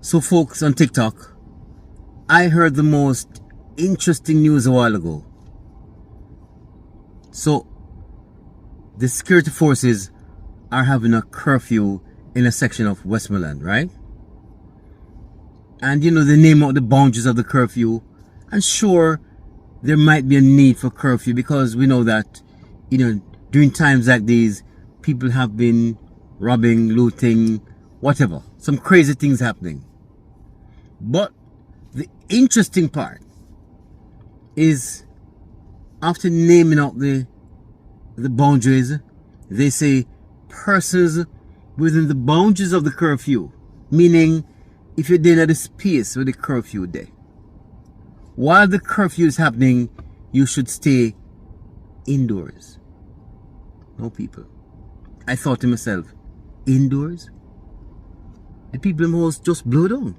So folks on TikTok, I heard the most interesting news a while ago. So the security forces are having a curfew in a section of Westmoreland, right? And you know, they name out the boundaries of the curfew. And sure, there might be a need for curfew because we know that, you know, during times like these, people have been robbing, looting, whatever. Some crazy things happening. But the interesting part is after naming out the boundaries, they say persons within the boundaries of the curfew, meaning if you're there at the space with the curfew there, while the curfew is happening, you should stay indoors. No people. I thought to myself, indoors? The people must just blow down.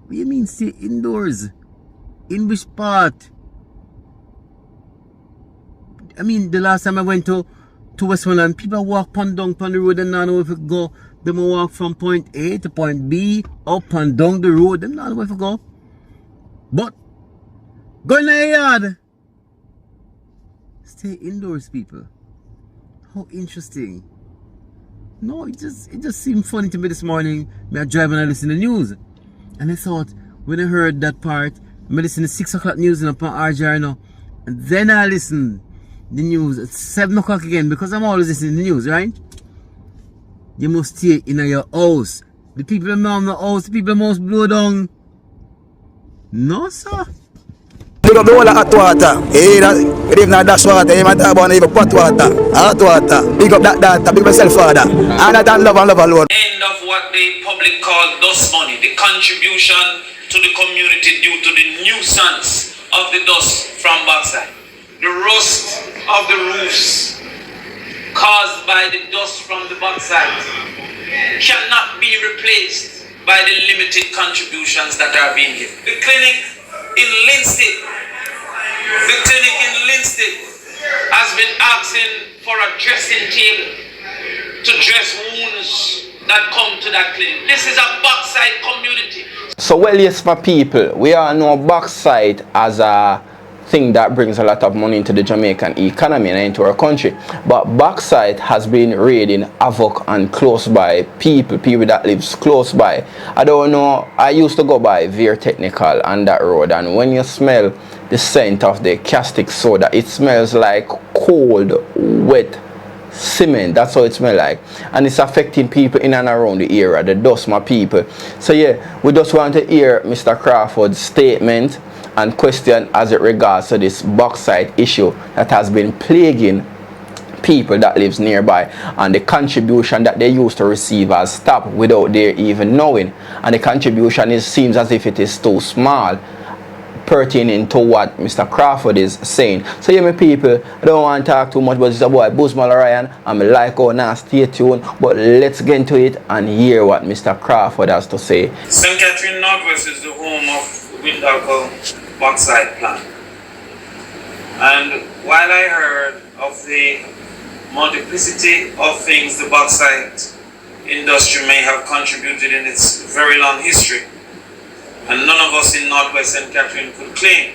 What do you mean stay indoors? In which part? I mean, the last time I went to Westmoreland, people walk down the road and not know if it go. They will walk from point A to point B, up and down the road. They not know if it go. But go in the yard. Stay indoors, people. How interesting. No, it just seemed funny to me this morning. Me I drive and I listen to the news. And I thought, when I heard that part, I listen to 6 o'clock news and upon RJR now. And then I listen the news at 7 o'clock again because I'm always listening to the news, right? You must stay in your house. The people in the house, the people must blow down. No, sir. Pick up the whole hot water. Hey, that even dash water. You might have one even pot water. Hot water. Pick up that data. Pick up yourself further. And that love and love alone. End of what the public call dust money. The contribution to the community due to the nuisance of the dust from Bauxite. The rust of the roofs caused by the dust from the Bauxite cannot be replaced by the limited contributions that are being given. The clinic in Linstead has been asking for a dressing table to dress wounds that come to that clinic. This is a Bauxite community. So well, yes, my people, we all know Bauxite as a thing that brings a lot of money into the Jamaican economy and into our country. But Bauxite has been wreaking havoc and close by people that lives close by. I don't know, I used to go by Veer Technical on that road, and when you smell the scent of the caustic soda, it smells like cold, wet cement. That's how it smells like, and it's affecting people in and around the area, the dust, my people. So yeah, we just want to hear Mr. Crawford's statement and question as it regards to this Bauxite issue that has been plaguing people that lives nearby, and the contribution that they used to receive has stopped without their even knowing, and the contribution seems as if it is too small pertaining to what Mr. Crawford is saying. So yeah, my people, I don't want to talk too much, but it's a boy Boozmal Ryan. I'm like how now, stay tuned, but let's get into it and hear what Mr. Crawford has to say. St. Catherine Northwest is the home of Windalco Bauxite plant. And while I heard of the multiplicity of things the bauxite industry may have contributed in its very long history, and none of us in Northwest St. Catherine could claim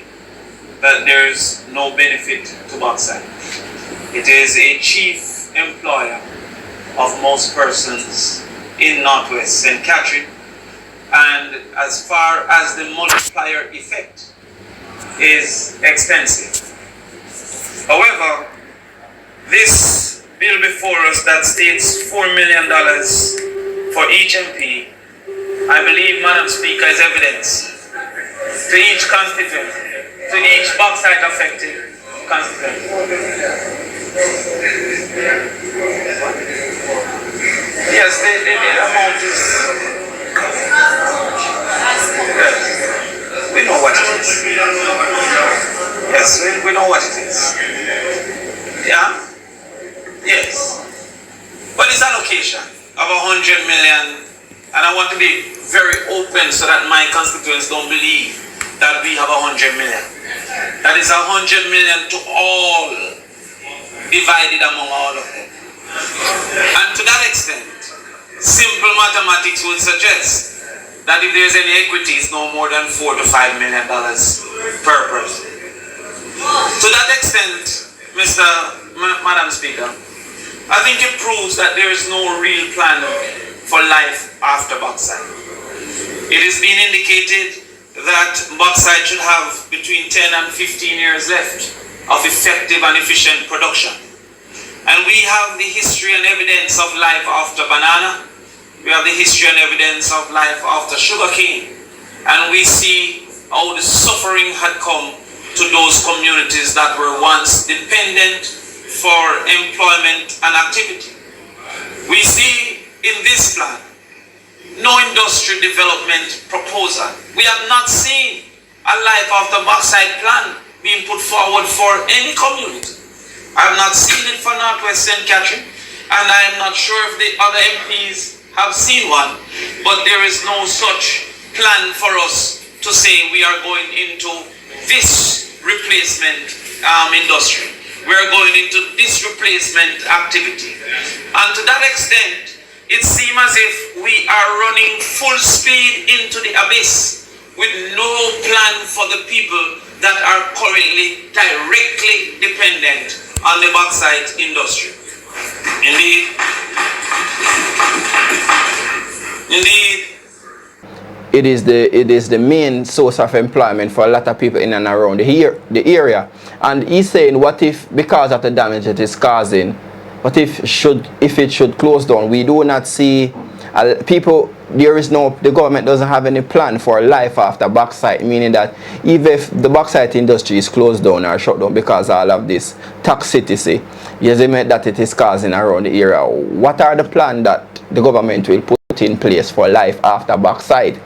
that there is no benefit to bauxite. It is a chief employer of most persons in Northwest St. Catherine, and as far as the multiplier effect is extensive. However, this bill before us that states $4 million for each MP, I believe, Madam Speaker, is evidence to each constituent, to each bauxite affected constituent. Yes, the amount is... Yes, we know what it is. Yes, we know what it is. Yeah? Yes. But it's allocation of 100 million, and I want to be very open so that my constituents don't believe that we have 100 million. That is 100 million to all, divided among all of them. And to that extent, simple mathematics would suggest that if there's any equity, it's no more than $4 to $5 million per person. To that extent, Madam Speaker, I think it proves that there is no real plan for life after bauxite. It has been indicated that bauxite should have between 10 and 15 years left of effective and efficient production. And we have the history and evidence of life after banana. We have the history and evidence of life after sugarcane. And we see how the suffering had come to those communities that were once dependent for employment and activity. We see in this plan no industrial development proposal. We have not seen a life after bauxite plan being put forward for any community. I have not seen it for Northwest St. Catherine, and I am not sure if the other MPs have seen one, but there is no such plan for us to say we are going into this replacement industry. We are going into this replacement activity. And to that extent, it seems as if we are running full speed into the abyss with no plan for the people that are currently directly dependent on the bauxite industry. Indeed. It is the main source of employment for a lot of people in and around the area. And he's saying, what if, because of the damage it is causing, what if it should close down? We do not see the government doesn't have any plan for life after bauxite, meaning that even if the bauxite industry is closed down or shut down because of all of this toxicity, yes, it meant that it is causing around the area. What are the plans that the government will put in place for life after bauxite?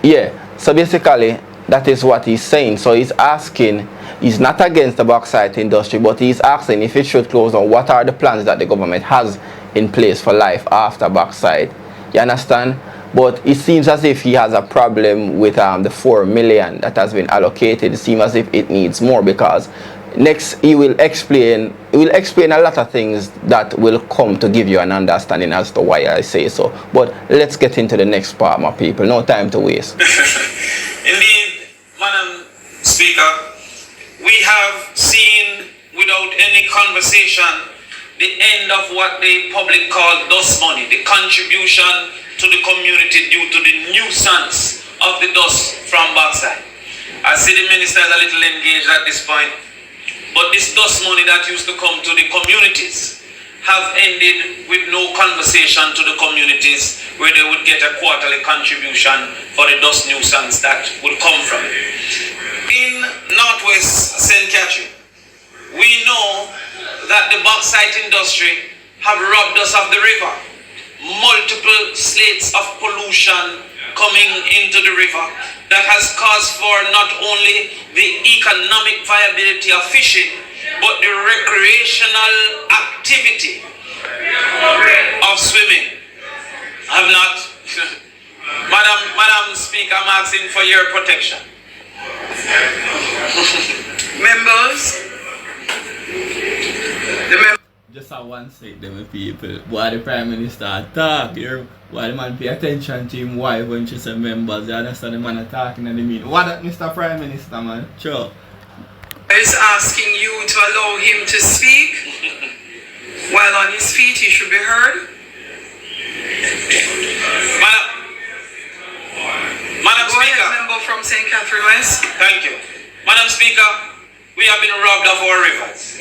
Yeah, so basically that is what he's saying. So he's asking, he's not against the bauxite industry, but he's asking if it should close down, what are the plans that the government has in place for life after bauxite? You understand? But it seems as if he has a problem with the 4 million that has been allocated. It seems as if it needs more, because next he will explain a lot of things that will come to give you an understanding as to why I say so. But let's get into the next part, my people. No time to waste. Indeed, Madam Speaker, we have seen without any conversation the end of what the public call dust money, the contribution to the community due to the nuisance of the dust from bauxite. I see the minister is a little engaged at this point, but this dust money that used to come to the communities have ended with no conversation to the communities where they would get a quarterly contribution for the dust nuisance that would come from it. In Northwest St. Catherine, we know that the bauxite industry have robbed us of the river. Multiple slates of pollution coming into the river that has caused for not only the economic viability of fishing, but the recreational activity of swimming. Have not, Madam Speaker, I'm asking for your protection. Members, just a one sec, them people. Why the Prime Minister talk here? Why the man pay attention to him wife when she say members? You understand the man talking and the mean? What that, Mr. Prime Minister, man? Sure. Is asking you to allow him to speak. While on his feet, he should be heard. Madam Speaker. Member from St. Catherine West. Thank you. Madam Speaker, we have been robbed of our rivers.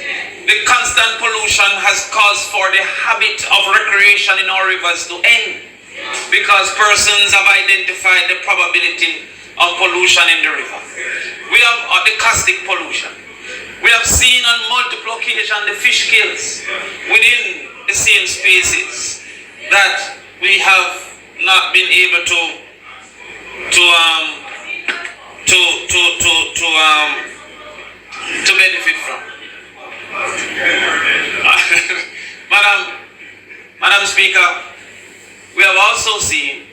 The constant pollution has caused for the habit of recreation in our rivers to end, because persons have identified the probability of pollution in the river. We have the caustic pollution. We have seen on multiple occasions the fish kills within the same species that we have not been able to benefit from. Madam Speaker, we have also seen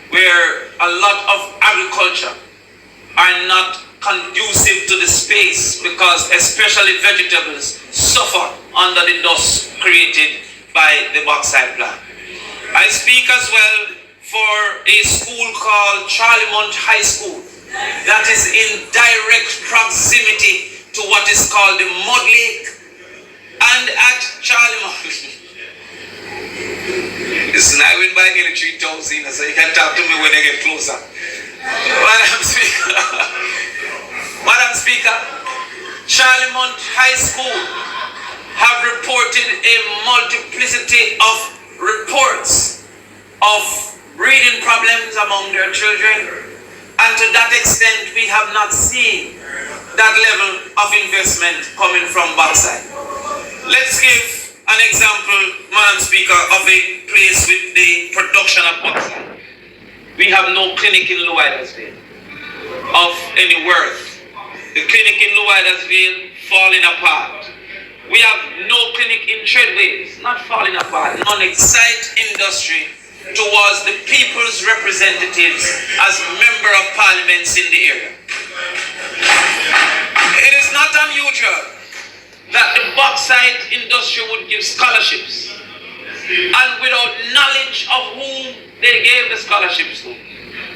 where a lot of agriculture are not conducive to the space, because especially vegetables suffer under the dust created by the bauxite plant. I speak as well for a school called Charlemont High School that is in direct proximity to what is called the Mud Lake. And at Charlemont, listen, I went by nearly 3,000, so you can talk to me when I get closer. Madam Speaker, Charlemont High School have reported a multiplicity of reports of breathing problems among their children, and to that extent we have not seen that level of investment coming from Bauxite. Let's give an example, Madam Speaker, of a place with the production of Bauxite. We have no clinic in Lloydersville of any worth. The clinic in Lloydersville falling apart. We have no clinic in Treadways, not falling apart. Non-excite industry towards the people's representatives as member of parliaments in the area. It is not unusual that the bauxite industry would give scholarships, and without knowledge of whom they gave the scholarships to,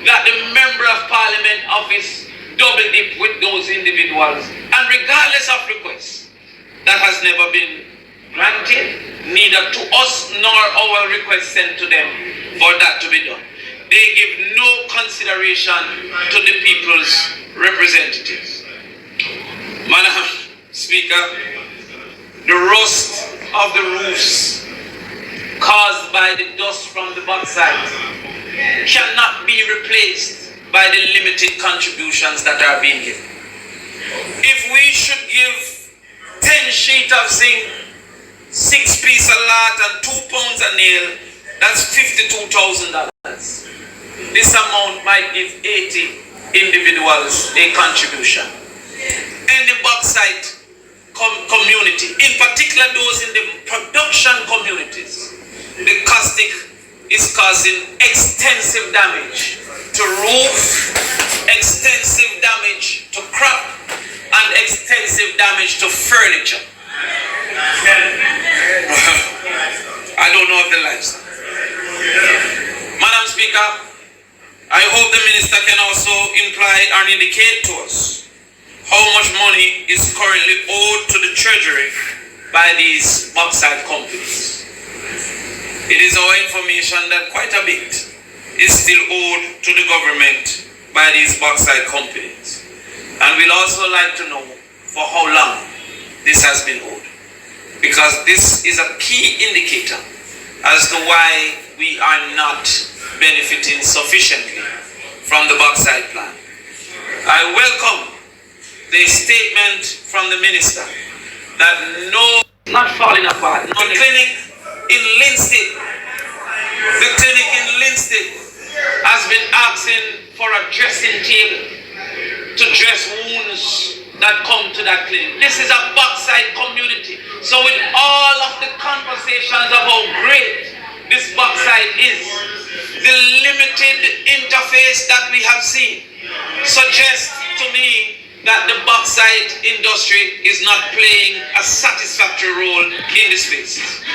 that the member of parliament office double dip with those individuals, and regardless of requests, that has never been granted, neither to us nor our request sent to them for that to be done. They give no consideration to the people's representatives. Madam Speaker, the rust of the roofs caused by the dust from the bauxite cannot be replaced by the limited contributions that are being given. If we should give 10 sheets of zinc, 6 pieces a lot and 2 pounds a nail, that's $52,000. This amount might give 80 individuals a contribution. And the bauxite community, in particular those in the production communities, the caustic is causing extensive damage to roof, extensive damage to crop, and extensive damage to furniture. I don't know of the livestock. Madam Speaker, I hope the minister can also imply and indicate to us how much money is currently owed to the treasury by these bauxite companies. It is our information that quite a bit is still owed to the government by these bauxite companies. And we'll also like to know for how long this has been owed, because this is a key indicator as to why we are not benefiting sufficiently from the bauxite plant. I welcome the statement from the minister that not falling apart, the clinic in Linstead, has been asking for a dressing table to dress wounds that come to that clinic. This is a bauxite community. So with all of the conversations of how great this bauxite is, the limited interface that we have seen suggests to me that the bauxite industry is not playing a satisfactory role in the spaces.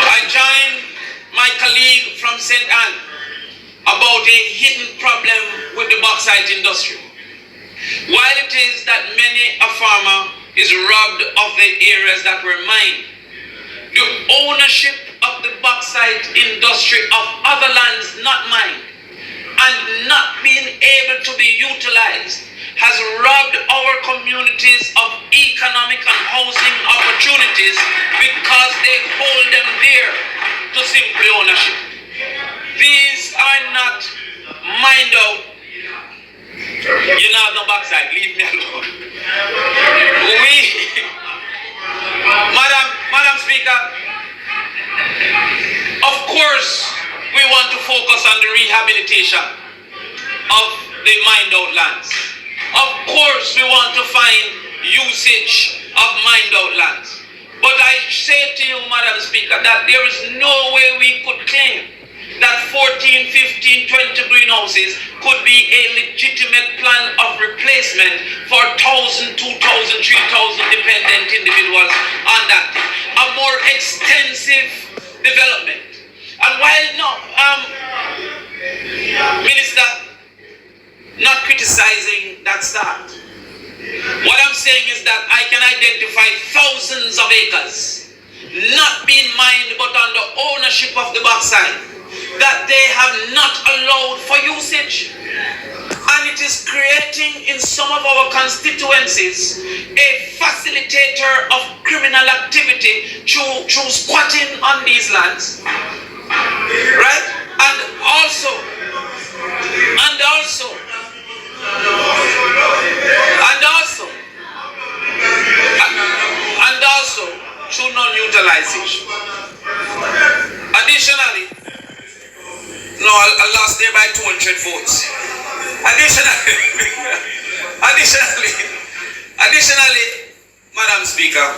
I joined my colleague from St. Anne about a hidden problem with the bauxite industry. While it is that many a farmer is robbed of the areas that were mined, the ownership of the bauxite industry of other lands not mined and not being able to be utilized has robbed our communities of economic and housing opportunities because they hold them dear to simple ownership. These are not mined out. You know no bauxite, leave me alone. Madam Speaker, of course we want to focus on the rehabilitation of the mined out lands. Of course we want to find usage of mined out lands. But I say to you, Madam Speaker, that there is no way we could claim that 14, 15, 20 greenhouses could be a legitimate plan of replacement for 1,000, 2,000, 3,000 dependent individuals on that. A more extensive development And while Minister, not criticizing that start, what I'm saying is that I can identify thousands of acres not being mined but under ownership of the bauxite that they have not allowed for usage. And it is creating in some of our constituencies a facilitator of criminal activity through squatting on these lands. Right? And also through non-utilization. Additionally, no, I lost there by 200 votes. Additionally, Madam Speaker,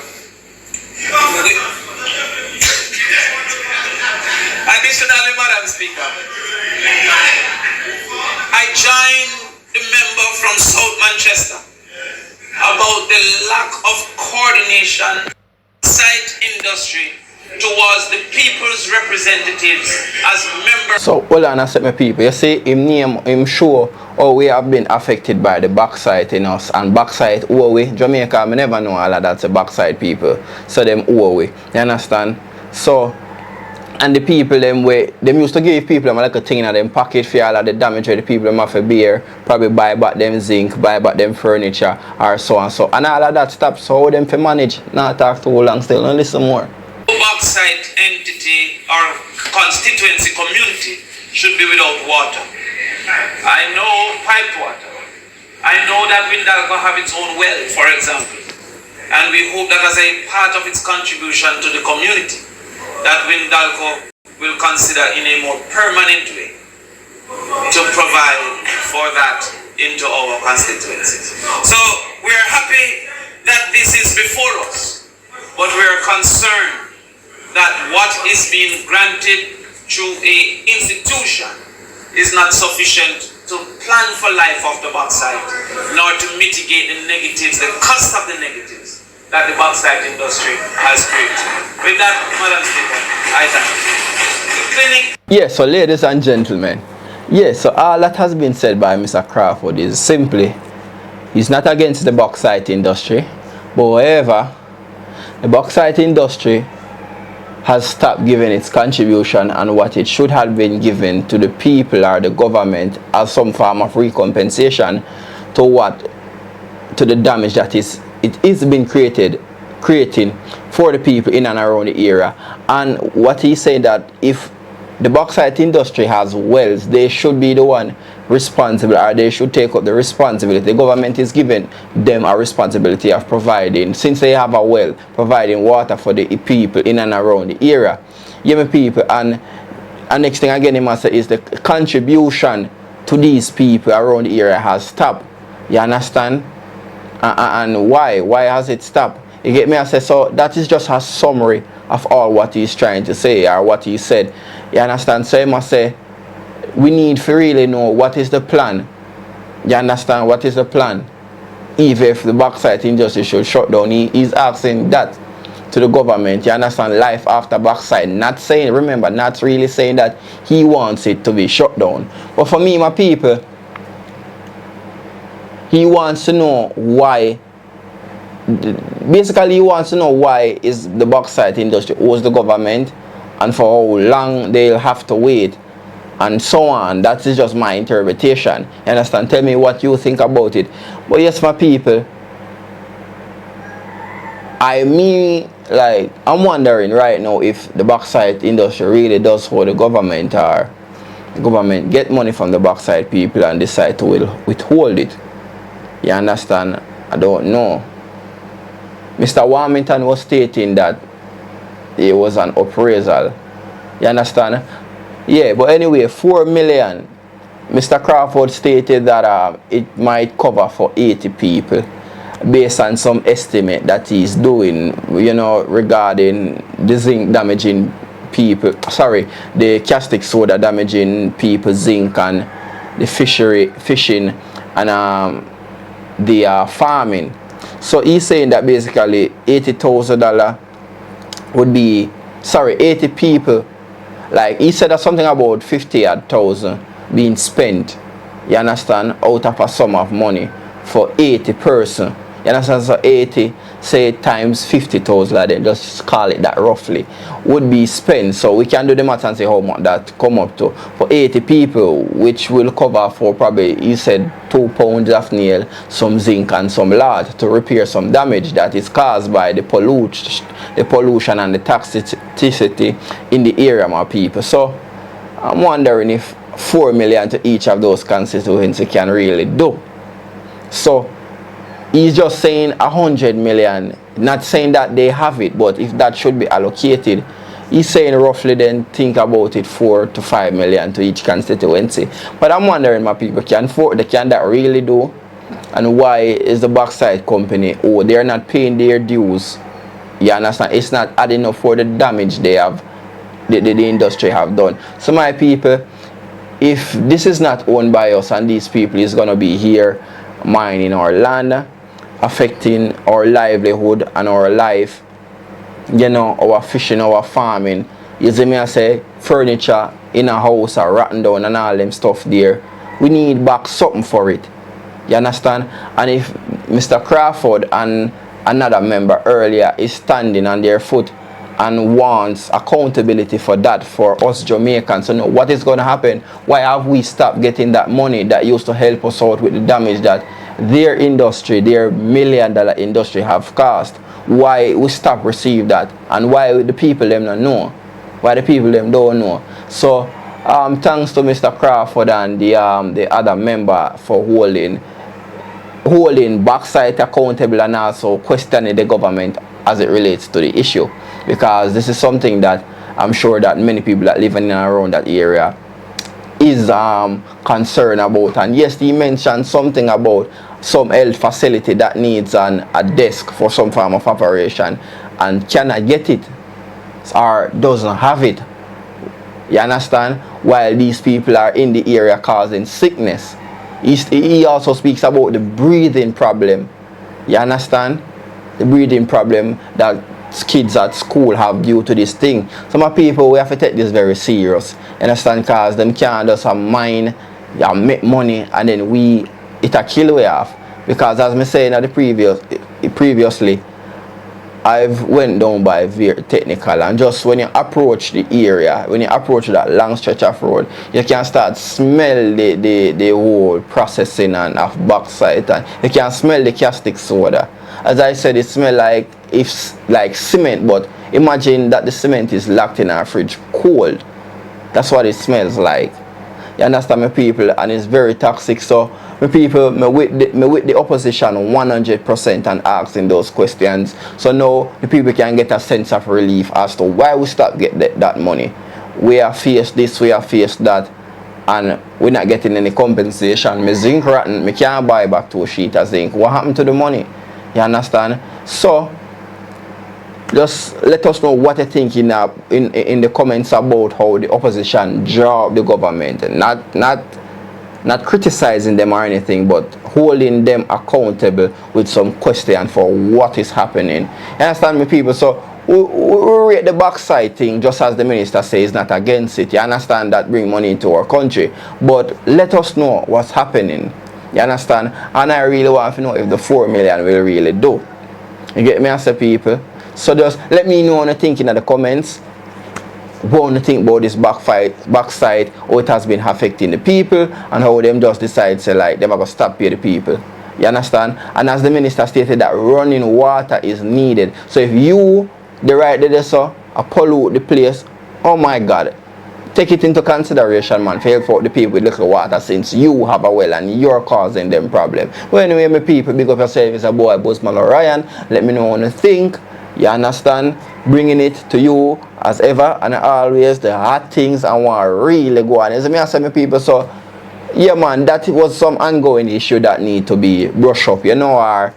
I join the member from South Manchester about the lack of coordination site industry towards the people's representatives as members. So hold on a second, people. You see him show how we have been affected by the bauxite in us, and bauxite owe we. Jamaica, I never know all of that's the bauxite people. So them owe we. You understand? So and the people them used to give people them like a thing in them pocket for all of the damage where the people them have to bear, probably buy back them zinc, buy back them furniture or so and so. And all of that stops. So how them to manage? Not talk too long still, no listen more. Bauxite entity or constituency community should be without water. I know pipe water. I know that Windalco have its own well, for example. And we hope that as a part of its contribution to the community, that Windalco will consider in a more permanent way to provide for that into our constituencies. So we are happy that this is before us, but we are concerned that what is being granted through a institution is not sufficient to plan for life of the bauxite, nor to mitigate the negatives, the cost of the negatives that the bauxite industry has created. With that, Madam Speaker, I thank you. Yes, so ladies and gentlemen, yes, so all that has been said by Mr. Crawford is simply, he's not against the bauxite industry, but however, the bauxite industry has stopped giving its contribution and what it should have been given to the people or the government as some form of recompensation to the damage that it is been creating for the people in and around the area. And what he's saying that if the bauxite industry has wells, they should be the one responsible, or they should take up the responsibility. The government is giving them a responsibility of providing, since they have a well, providing water for the people in and around the area. Yeah, my people, and next thing again he must say is the contribution to these people around the area has stopped. You understand? And why has it stopped? You get me? I say, so that is just a summary of all what he's trying to say, or what he said. You understand? So he must say, we need to really know what is the plan. You understand? What is the plan? Even if the bauxite industry should shut down, he's asking that to the government. You understand? Life after bauxite. Not saying, remember, not really saying that he wants it to be shut down. But for me, my people, he wants to know why. Basically, he wants to know why is the bauxite industry owes the government, and for how long they'll have to wait, and so on. That is just my interpretation. You understand? Tell me what you think about it. But yes, my people, I'm wondering right now if the bauxite industry really does hold the government, or the government get money from the bauxite people and decide to withhold it. You understand? I don't know. Mr. Warmington was stating that it was an appraisal. You understand? Yeah, but anyway, 4 million. Mr. Crawford stated that it might cover for 80 people based on some estimate that he's doing, you know, regarding the zinc damaging people. Sorry, the caustic soda damaging people, zinc, and the fishing and the farming. So he's saying that basically $80,000 would be, 80 people Like he said that something about 50,000 being spent, you understand, out of a sum of money for 80 person. You understand? So 80, say times 50,000, then just call it that roughly, would be spent. So we can do the math and say how much that come up to for 80 people, which will cover for probably, he said, 2 pounds of nail, some zinc and some lead to repair some damage that is caused by the pollution and the toxicity in the area, my people. So I'm wondering if 4 million to each of those constituencies can really do. So he's just saying 100 million, not saying that they have it, but if that should be allocated, he's saying roughly then think about it 4 to 5 million to each constituency. But I'm wondering, my people, can that really do? And why is the Bauxite company, oh, they're not paying their dues? You understand? It's not adding up for the damage they have, the industry have done. So my people, if this is not owned by us and these people is going to be here mining our land, affecting our livelihood and our life, you know, our fishing, our farming, you see me I say furniture in a house are rotten down and all them stuff there, we need back something for it. You understand? And if Mr. Crawford and another member earlier is standing on their foot and wants accountability for that for us Jamaicans, so know what is going to happen. Why have we stopped getting that money that used to help us out with the damage that their industry, their $1 million industry have caused? Why we stop receive that, and why the people them don't know? Why the people them don't know? So thanks to Mr. Crawford and the other member for holding Bauxite accountable and also questioning the government as it relates to the issue, because this is something that I'm sure that many people that live in and around that area is concerned about. And yes, he mentioned something about some health facility that needs a desk for some form of operation and cannot get it or doesn't have it. You understand? While these people are in the area causing sickness. He also speaks about the breathing problem. You understand? The breathing problem that kids at school have due to this thing. Some people, we have to take this very serious. You understand? Because them can't just mine and make money and then it'll kill we off. Because as I was saying previously, I've went down by very technical, and just when you approach the area, when you approach that long stretch of road, you can start smell the whole processing and of bauxite, and you can smell the caustic soda. As I said, it smells like cement, but imagine that the cement is locked in our fridge cold. That's what it smells like. You understand, my people? And it's very toxic. So my people, me with the opposition 100% and asking those questions. So now the people can get a sense of relief as to why we stop get that money. We are faced this, we are faced that, and we're not getting any compensation. My zinc rotten, me can't buy back 2 sheets of zinc. What happened to the money? You understand? So just let us know what you think in the comments about how the opposition draw the government, and not criticizing them or anything, but holding them accountable with some question for what is happening. You understand me, people? So we rate the Bauxite thing, just as the minister says, not against it. You understand that bring money into our country, but let us know what's happening. You understand? And I really want to know if the 4 million will really do. You get me, as a people? So just let me know what you think in the comments. What you think about this Bauxite, how it has been affecting the people, and how them just decide to like they're going to stop pay the people. You understand? And as the minister stated, that running water is needed. So if you the right there so pollute the place, oh my God, take it into consideration, man, for help out the people with little water, since you have a well and you're causing them problem. Well, anyway, my people, big up yourself. It's a boy, Bosman or Ryan. Let me know what you think. You understand? Bringing it to you as ever, and always the hard things I want to really go on. As me I say, my people, so yeah, man, that was some ongoing issue that need to be brushed up, you know, or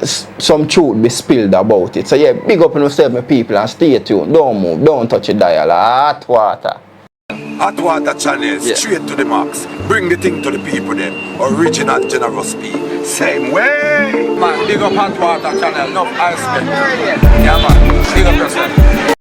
some truth be spilled about it. So yeah, big up on yourself, my people, and stay tuned. Don't move, don't touch the dial. Hot water. Hot water channel, straight to the max. Bring the thing to the people then. Original generous people. Same way. Man, big up hot water channel, enough ice cream. Yeah man, big up yourself.